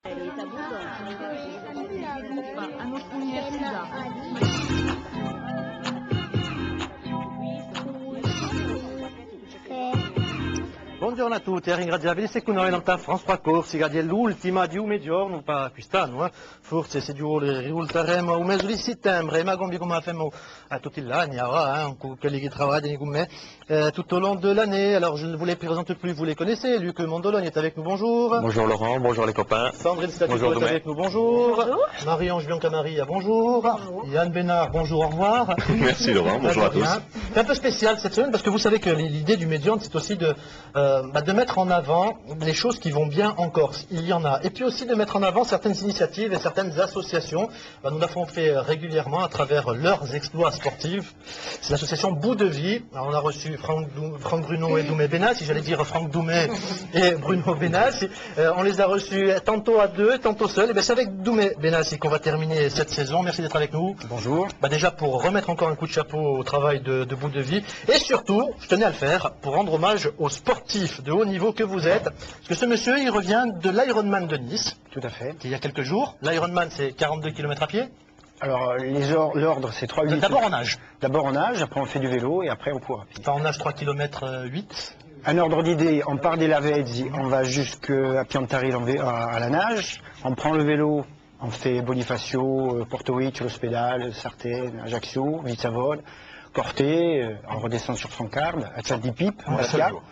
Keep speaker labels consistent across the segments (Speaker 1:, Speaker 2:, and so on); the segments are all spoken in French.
Speaker 1: Hanno università.
Speaker 2: Buongiorno a tutti, ringraziabili se con noi in realtà France 3 corsi, è l'ultima di un mezzogiorno per quest'anno, forse se risulteremo un mese di settembre, ma come abbiamo tutti gli anni, quelli che lavorano con me, tout au long de l'année. Alors je ne vous les présente plus, vous les connaissez, Luc Mondologne est avec nous, bonjour.
Speaker 3: Bonjour Laurent, bonjour les copains.
Speaker 2: Sandrine Statuto est avec nous, bonjour. Marie-Ange Biancamaria, bonjour. Yann Bénard, bonjour, au revoir.
Speaker 3: Merci Laurent, bonjour à tous.
Speaker 2: C'est un peu spécial cette semaine parce que vous savez que l'idée du Médiane, c'est aussi de mettre en avant les choses qui vont bien en Corse. Il y en a. Et puis aussi de mettre en avant certaines initiatives et certaines associations. Nous l'avons fait régulièrement à travers leurs exploits sportifs. C'est l'association Bout de Vie. Alors, on a reçu Franck Bruno et Doumé Benassi, j'allais dire Franck Doumé et Bruno Benassi. On les a reçus tantôt à deux, tantôt seuls. Et c'est avec Doumé Benassi qu'on va terminer cette saison. Merci d'être avec nous.
Speaker 4: Bonjour.
Speaker 2: Déjà pour remettre encore un coup de chapeau au travail de Bout de Vie. Et surtout, je tenais à le faire pour rendre hommage aux sportifs de haut niveau que vous êtes. Parce que ce monsieur, il revient de l'Ironman de Nice.
Speaker 4: Tout à fait.
Speaker 2: Il y a quelques jours. L'Ironman, c'est 42 km à pied.
Speaker 4: Alors, l'ordre, c'est 3-8.
Speaker 2: D'abord en nage.
Speaker 4: D'abord en nage, après on fait du vélo et après on court à pied.
Speaker 2: Enfin, en nage 3 km 8.
Speaker 4: Un ordre d'idée, on part des Lavezzi, on va jusqu'à Piantaril à la nage. On prend le vélo, on fait Bonifacio, Porto Vecchio, l'Ospedale, Sartène, Ajaccio, Vitsavone, Corté, on redescend sur son carbe, à Tchad di Pipe,
Speaker 3: On a seul jour.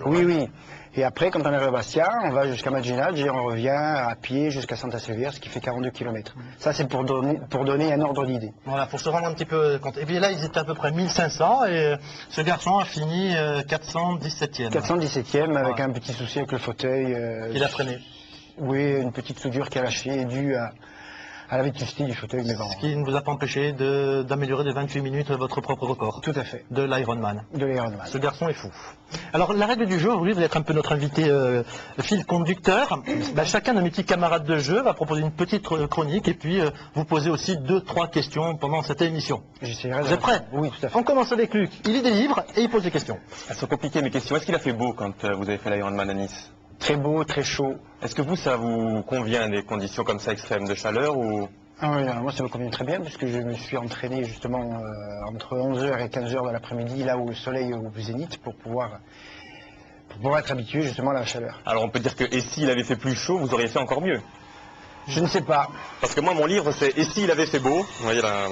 Speaker 4: Oui, oui. Et après, quand on arrive à Bastia, on va jusqu'à Maginage et on revient à pied jusqu'à Santa Silvia, ce qui fait 42 km. Ça, c'est pour donner un ordre d'idée.
Speaker 2: Voilà, pour se rendre un petit peu compte. Et puis là, ils étaient à peu près 1500 et ce garçon a fini 417e.
Speaker 4: 417e avec un petit souci avec le fauteuil.
Speaker 2: Il a freiné.
Speaker 4: Oui, une petite soudure qui a lâché due à la vétusté du fauteuil. Mais bon.
Speaker 2: Ce qui ne vous a pas empêché d'améliorer de 28 minutes votre propre record.
Speaker 4: Tout à fait.
Speaker 2: De l'Ironman.
Speaker 4: De l'Ironman.
Speaker 2: Ce garçon est fou. Alors, la règle du jeu, aujourd'hui, vous êtes un peu notre invité fil conducteur. Chacun de mes petits camarades de jeu va proposer une petite chronique et puis vous poser aussi 2-3 questions pendant cette émission.
Speaker 4: J'essaierai.
Speaker 2: Vous êtes prêts?
Speaker 4: Oui, tout à fait.
Speaker 2: On commence avec Luc. Il lit des livres et il pose des questions.
Speaker 3: Elles sont compliquées mes questions. Est-ce qu'il a fait beau quand vous avez fait l'Ironman à Nice?
Speaker 4: Très beau, très chaud.
Speaker 3: Est-ce que vous, ça vous convient des conditions comme ça extrêmes de chaleur ou...
Speaker 4: Ah oui, alors moi ça me convient très bien puisque je me suis entraîné justement entre 11h et 15h de l'après-midi, là où le soleil est au zénith, pour pouvoir être habitué justement à la chaleur.
Speaker 3: Alors on peut dire que et s'il avait fait plus chaud, vous auriez fait encore mieux?
Speaker 4: Je ne sais pas.
Speaker 3: Parce que moi mon livre c'est et s'il avait fait beau. Vous voyez là.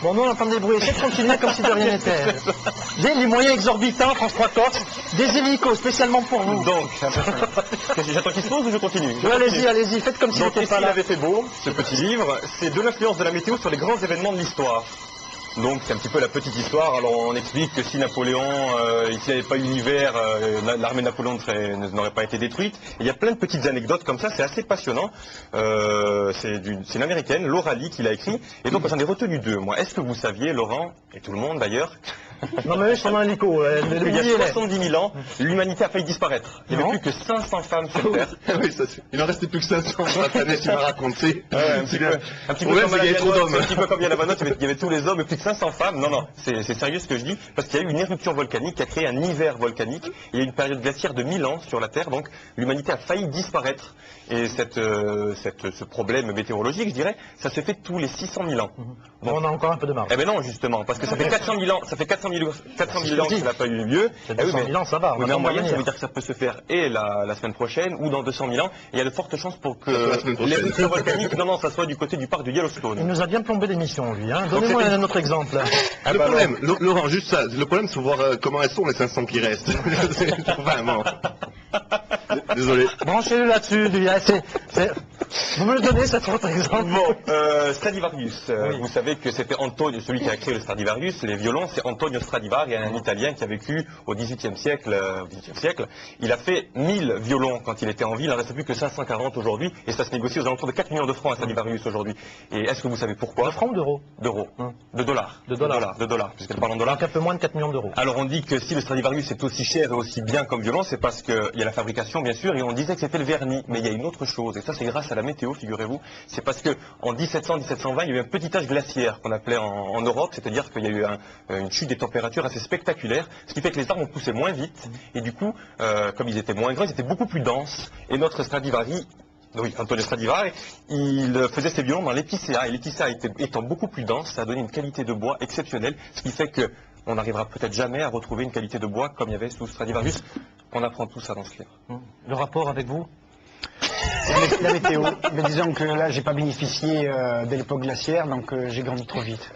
Speaker 2: Bon, nous on entend des bruits, essayez de continuer comme si de rien n'était. J'ai les moyens exorbitants, France 3 Corse, des hélicos spécialement pour vous.
Speaker 3: Donc, j'attends qu'il se pose ou je continue?
Speaker 2: Allez-y, faites comme si
Speaker 3: Donc,
Speaker 2: c'était
Speaker 3: et
Speaker 2: pas
Speaker 3: s'il
Speaker 2: là.
Speaker 3: avait fait beau, ce petit livre, c'est de l'influence de la météo sur les grands événements de l'histoire. Donc c'est un petit peu la petite histoire. Alors on explique que si Napoléon, s'il n'avait pas eu l'hiver, l'armée de Napoléon n'aurait pas été détruite. Et il y a plein de petites anecdotes comme ça, c'est assez passionnant. C'est une américaine, Laura Lee, qui l'a écrit. Et donc j'en ai retenu deux. Moi, est-ce que vous saviez, Laurent, et tout le monde d'ailleurs,
Speaker 2: Non mais eux, ils sont dans un hélico.
Speaker 3: il y a 70 000 ans, l'humanité a failli disparaître. Il n'y avait plus que 500 femmes sur Terre.
Speaker 5: Oui, il n'en restait plus que 500 sur la planète, tu m'as raconté.
Speaker 3: Un petit peu comme il y a la Vanotte, il y avait tous les hommes et plus de 500 femmes. Non, c'est sérieux ce que je dis, parce qu'il y a eu une éruption volcanique qui a créé un hiver volcanique. Il y a eu une période glaciaire de 1000 ans sur la Terre, donc l'humanité a failli disparaître. Et ce problème météorologique, je dirais, ça se fait tous les 600 000 ans.
Speaker 2: Donc, on a encore un peu de marge.
Speaker 3: Eh bien non, justement, parce que ça fait 400 000 ans, ça n'a pas eu lieu.
Speaker 2: 200 000 ans, ça va.
Speaker 3: Mais en moyenne, ça veut dire que ça peut se faire et la semaine prochaine ou dans 200 000 ans. Et il y a de fortes chances pour que l'éruption volcanique, ça soit du côté du parc de Yellowstone.
Speaker 2: Il nous a bien plombé l'émission, lui. Donnez-moi un autre exemple.
Speaker 5: Le problème, Laurent, juste ça, le problème c'est de voir comment elles sont les 500 qui restent. Vraiment. Désolé.
Speaker 2: Branchez-le là-dessus, lui. Vous me le donnez, cet autre exemple?
Speaker 3: Bon, Stradivarius. Vous savez que c'était Antonio, celui qui a créé le Stradivarius, les violons, c'est Antonio Stradivari, un Italien qui a vécu au XVIIIe siècle. Il a fait 1000 violons quand il était en vie, il n'en reste plus que 540 aujourd'hui, et ça se négocie aux alentours de 4 millions de francs à Stradivarius aujourd'hui. Et est-ce que vous savez pourquoi?
Speaker 2: De francs ou d'euros?
Speaker 3: D'euros. De dollars.
Speaker 2: De dollars,
Speaker 3: puisqu'elle parle en dollars.
Speaker 2: Donc un peu moins de 4 millions d'euros.
Speaker 3: Alors on dit que si le Stradivarius est aussi cher et aussi bien comme violon, c'est parce qu'il y a la fabrication bien sûr, et on disait que c'était le vernis. Mais il y a une autre chose, et ça c'est grâce à la météo, figurez-vous, c'est parce que en 1700-1720, il y a eu un petit âge glaciaire qu'on appelait en Europe, c'est-à-dire qu'il y a eu une chute des températures assez spectaculaire, ce qui fait que les arbres ont poussé moins vite, et du coup, comme ils étaient moins grands, ils étaient beaucoup plus denses, et notre Stradivari Oui, Antonio Stradivari, il faisait ses violons dans l'épicéa, et l'épicéa étant beaucoup plus dense, ça a donné une qualité de bois exceptionnelle, ce qui fait que on n'arrivera peut-être jamais à retrouver une qualité de bois comme il y avait sous Stradivarius. On apprend tout ça dans ce livre.
Speaker 2: Le rapport avec vous?
Speaker 4: La météo. Mais disons que là, j'ai pas bénéficié de l'époque glaciaire, donc j'ai grandi trop vite.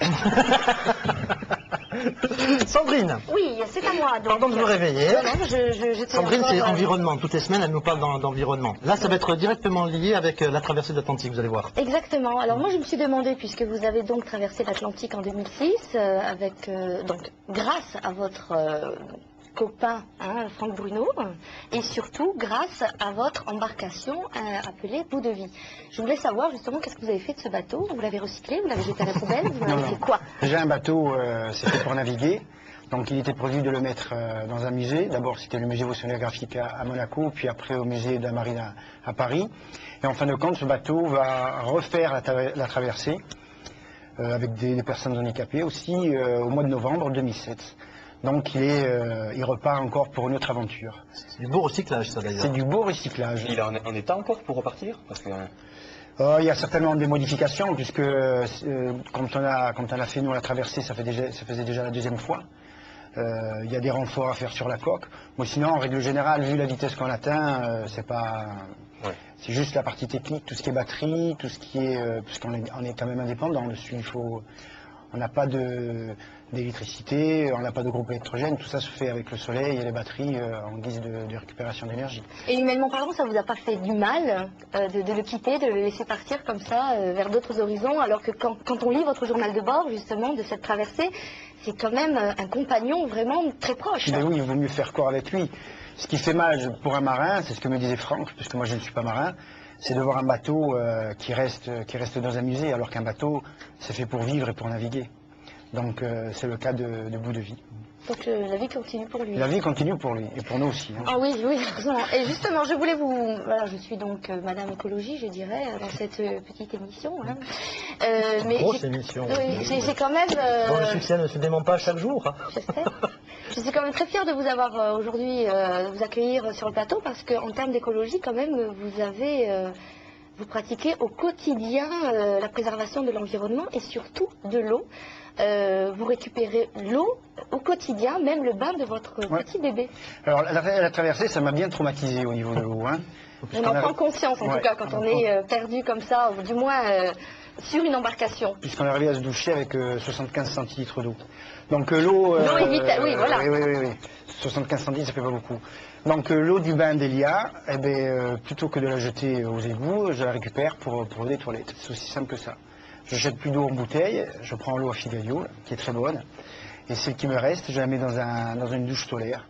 Speaker 2: Sandrine,
Speaker 1: Oui, c'est à moi. Donc,
Speaker 2: pardon de vous réveiller.
Speaker 1: non, non, j'étais
Speaker 2: Sandrine, c'est
Speaker 1: encore,
Speaker 2: environnement. Toutes les semaines, elle nous parle d'environnement. Là, ça va être directement lié avec la traversée de l'Atlantique, vous allez voir.
Speaker 1: Exactement. Alors moi je me suis demandé, puisque vous avez donc traversé l'Atlantique en 2006, donc grâce à votre copain Franck Bruno, et surtout grâce à votre embarcation appelée Bout de Vie. Je voulais savoir justement qu'est-ce que vous avez fait de ce bateau. Vous l'avez recyclé, vous l'avez jeté à la poubelle, vous en avez fait quoi?
Speaker 4: Déjà un bateau, c'était pour naviguer. Donc il était prévu de le mettre dans un musée. D'abord c'était le musée océanographique à Monaco, puis après au musée de la Marine à Paris. Et en fin de compte, ce bateau va refaire la traversée avec des personnes handicapées aussi au mois de novembre 2007. Donc il repart encore pour une autre aventure.
Speaker 2: C'est du beau recyclage, ça d'ailleurs.
Speaker 4: C'est du beau recyclage.
Speaker 3: Il est en état encore pour repartir parce que,
Speaker 4: Il y a certainement des modifications, puisque quand on a fait nous la traversée, ça faisait déjà la deuxième fois. Il y a des renforts à faire sur la coque. Moi sinon, en règle générale, vu la vitesse qu'on atteint, c'est juste la partie technique, tout ce qui est batterie, tout ce qui est, puisqu'on est quand même indépendant dessus, on n'a pas d'électricité, on n'a pas de groupe électrogène, tout ça se fait avec le soleil et les batteries en guise de récupération d'énergie.
Speaker 1: Et humainement parlant, ça vous a pas fait du mal de le quitter, de le laisser partir comme ça vers d'autres horizons, alors que quand on lit votre journal de bord justement de cette traversée, c'est quand même un compagnon vraiment très proche.
Speaker 4: Ben oui, il vaut mieux faire corps avec lui. Ce qui fait mal pour un marin, c'est ce que me disait Franck, puisque moi je ne suis pas marin, c'est de voir un bateau qui reste dans un musée, alors qu'un bateau, c'est fait pour vivre et pour naviguer. Donc c'est le cas de Bout de Vie.
Speaker 1: Donc la vie continue pour lui.
Speaker 4: La vie continue pour lui, et pour nous aussi.
Speaker 1: Ah oui, oui, heureusement. Et justement, je voulais vous... Voilà, je suis donc Madame Écologie, je dirais, dans cette petite émission.
Speaker 2: Grosse émission.
Speaker 1: Oui, j'ai quand même...
Speaker 2: Bon, le succès ne se dément pas chaque jour.
Speaker 1: Je sais. Je suis quand même très fière de vous avoir aujourd'hui, de vous accueillir sur le plateau, parce qu'en termes d'écologie, quand même, vous pratiquez au quotidien la préservation de l'environnement et surtout de l'eau. Vous récupérez l'eau au quotidien, même le bain de votre petit bébé.
Speaker 4: Alors la traversée, ça m'a bien traumatisé au niveau de l'eau.
Speaker 1: On en prend conscience en tout cas quand on est perdu comme ça, ou du moins sur une embarcation.
Speaker 4: Puisqu'on est arrivé à se doucher avec 75 centilitres d'eau. Donc l'eau...
Speaker 1: L'eau est vitale, oui, voilà.
Speaker 4: Oui. 75 centilitres, ça fait pas beaucoup. Donc l'eau du bain d'Elia, plutôt que de la jeter aux égouts, je la récupère pour des toilettes. C'est aussi simple que ça. Je jette plus d'eau en bouteille, je prends l'eau à Fidelio, qui est très bonne, et celle qui me reste, je la mets dans une douche solaire.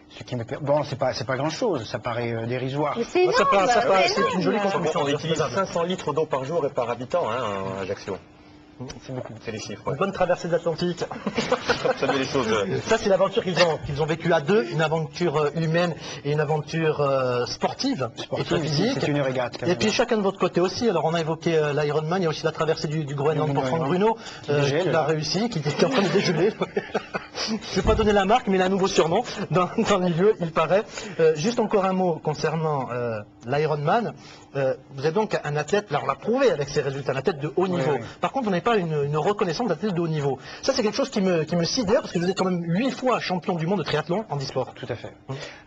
Speaker 4: Ce qui me bon, c'est pas grand chose, ça paraît dérisoire.
Speaker 1: Mais c'est énorme,
Speaker 2: c'est une jolie contribution.
Speaker 3: on utilise 500 litres d'eau par jour et par habitant à Ajaccio.
Speaker 2: C'est beaucoup.
Speaker 3: C'est les chiffres.
Speaker 2: Une bonne traversée de l'Atlantique.
Speaker 3: Ça met les choses.
Speaker 2: Ça, c'est l'aventure qu'ils ont vécue à deux, une aventure humaine et une aventure sportive et très physique.
Speaker 4: C'est une régate.
Speaker 2: Et puis chacun de votre côté aussi. Alors on a évoqué l'Ironman, il y a aussi la traversée du Groenland pour Franck Bruno, qui l'a réussi, qui était en train de dégeler. Je ne vais pas donner la marque, mais il a un nouveau surnom dans le milieu, il paraît. Juste encore un mot concernant l'Ironman. Vous êtes donc un athlète, là on l'a prouvé avec ses résultats, un athlète de haut niveau.
Speaker 4: Oui.
Speaker 2: Par contre, vous n'avez pas une reconnaissance d'athlète de haut niveau. Ça, c'est quelque chose qui me sidère, parce que vous êtes quand même 8 fois champion du monde de triathlon en e-sport.
Speaker 4: Tout à fait.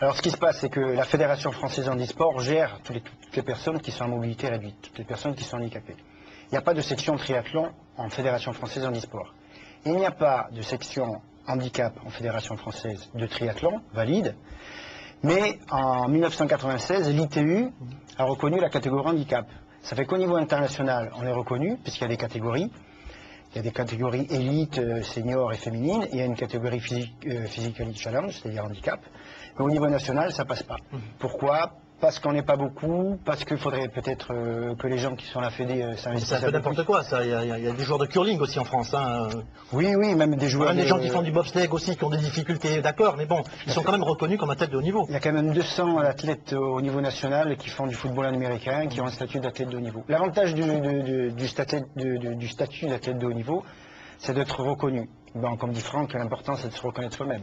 Speaker 4: Alors ce qui se passe, c'est que la Fédération française en e-sport gère toutes les personnes qui sont en mobilité réduite, toutes les personnes qui sont handicapées. Il n'y a pas de section triathlon en Fédération française en e-sport. Il n'y a pas de section handicap en Fédération française de triathlon valide, mais en 1996, l'ITU a reconnu la catégorie handicap. Ça fait qu'au niveau international, on est reconnu, puisqu'il y a des catégories. Il y a des catégories élite, senior et féminine, et il y a une catégorie physically challenge, c'est-à-dire handicap. Mais au niveau national, ça passe pas. Pourquoi ? Parce qu'on n'est pas beaucoup, parce qu'il faudrait peut-être que les gens qui sont à la Fédé s'investissent.
Speaker 2: C'est un peu n'importe quoi, ça. Il y a des joueurs de curling aussi en France.
Speaker 4: Oui, même des joueurs.
Speaker 2: Même des gens qui font du bobsleigh aussi, qui ont des difficultés, d'accord, mais bon, ils sont quand même reconnus comme athlètes de haut niveau.
Speaker 4: Il y a quand même 200 athlètes au niveau national qui font du football américain, qui ont un statut d'athlète de haut niveau. L'avantage du statut d'athlète de haut niveau, c'est d'être reconnu. Bon, comme dit Franck, l'important c'est de se reconnaître soi-même.